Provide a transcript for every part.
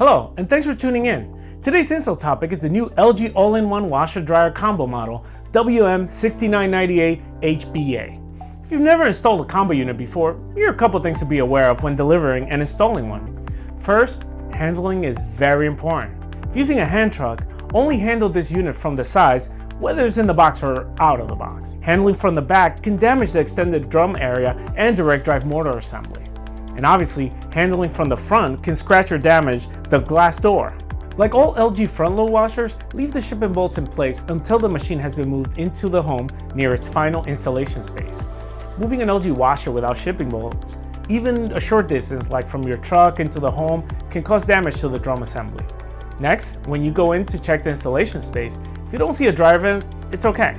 Hello, and thanks for tuning in. Today's install topic is the new LG all-in-one washer-dryer combo model WM6998 HBA. If you've never installed a combo unit before, here are a couple things to be aware of when delivering and installing one. First, handling is very important. If using a hand truck, only handle this unit from the sides, whether it's in the box or out of the box. Handling from the back can damage the extended drum area and direct drive motor assembly. And obviously, handling from the front can scratch or damage the glass door. Like all LG front-load washers, leave the shipping bolts in place until the machine has been moved into the home near its final installation space. Moving an LG washer without shipping bolts, even a short distance like from your truck into the home, can cause damage to the drum assembly. Next, when you go in to check the installation space, if you don't see a dryer vent, it's okay.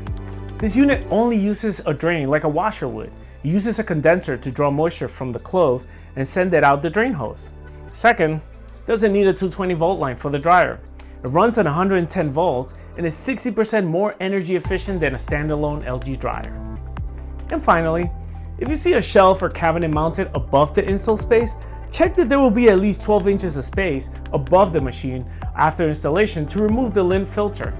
This unit only uses a drain like a washer would. It uses a condenser to draw moisture from the clothes and send it out the drain hose. Second, doesn't need a 220 volt line for the dryer. It runs on 110 volts and is 60% more energy efficient than a standalone LG dryer. And finally, if you see a shelf or cabinet mounted above the install space, check that there will be at least 12 inches of space above the machine after installation to remove the lint filter.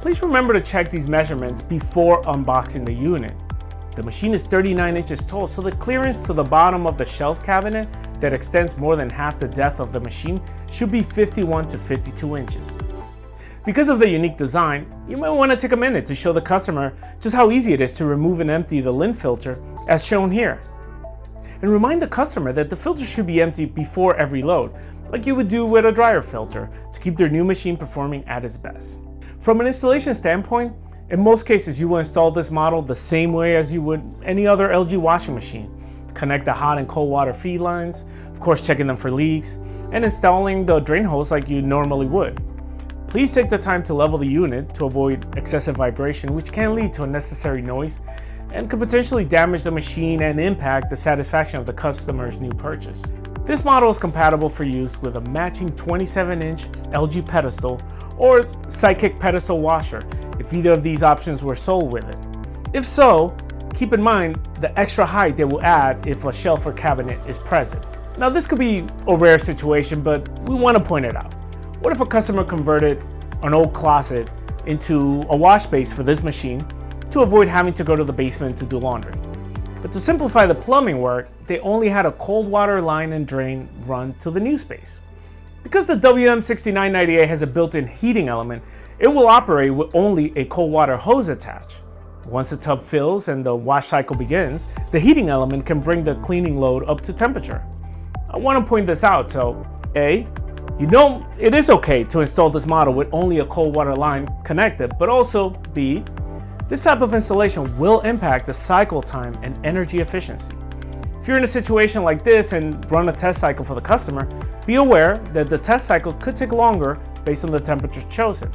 Please remember to check these measurements before unboxing the unit. The machine is 39 inches tall, so the clearance to the bottom of the shelf cabinet that extends more than half the depth of the machine should be 51 to 52 inches. Because of the unique design, you might want to take a minute to show the customer just how easy it is to remove and empty the lint filter as shown here. And remind the customer that the filter should be emptied before every load, like you would do with a dryer filter, to keep their new machine performing at its best. From an installation standpoint, in most cases you will install this model the same way as you would any other LG washing machine. Connect the hot and cold water feed lines, of course checking them for leaks, and installing the drain hose like you normally would. Please take the time to level the unit to avoid excessive vibration, which can lead to unnecessary noise and could potentially damage the machine and impact the satisfaction of the customer's new purchase. This model is compatible for use with a matching 27-inch LG pedestal or Sidekick pedestal washer, if either of these options were sold with it. If so, keep in mind the extra height they will add if a shelf or cabinet is present. Now this could be a rare situation, but we want to point it out. What if a customer converted an old closet into a wash space for this machine to avoid having to go to the basement to do laundry? But to simplify the plumbing work, they only had a cold water line and drain run to the new space. Because the WM6998 has a built-in heating element, it will operate with only a cold water hose attached. Once the tub fills and the wash cycle begins, the heating element can bring the cleaning load up to temperature. I want to point this out, so A, you know it is okay to install this model with only a cold water line connected, but also B, this type of installation will impact the cycle time and energy efficiency. If you're in a situation like this and run a test cycle for the customer, be aware that the test cycle could take longer based on the temperature chosen.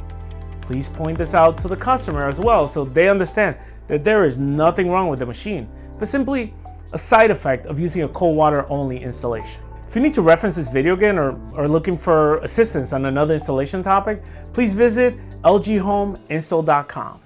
Please point this out to the customer as well so they understand that there is nothing wrong with the machine, but simply a side effect of using a cold water only installation. If you need to reference this video again or are looking for assistance on another installation topic, please visit lghomeinstall.com.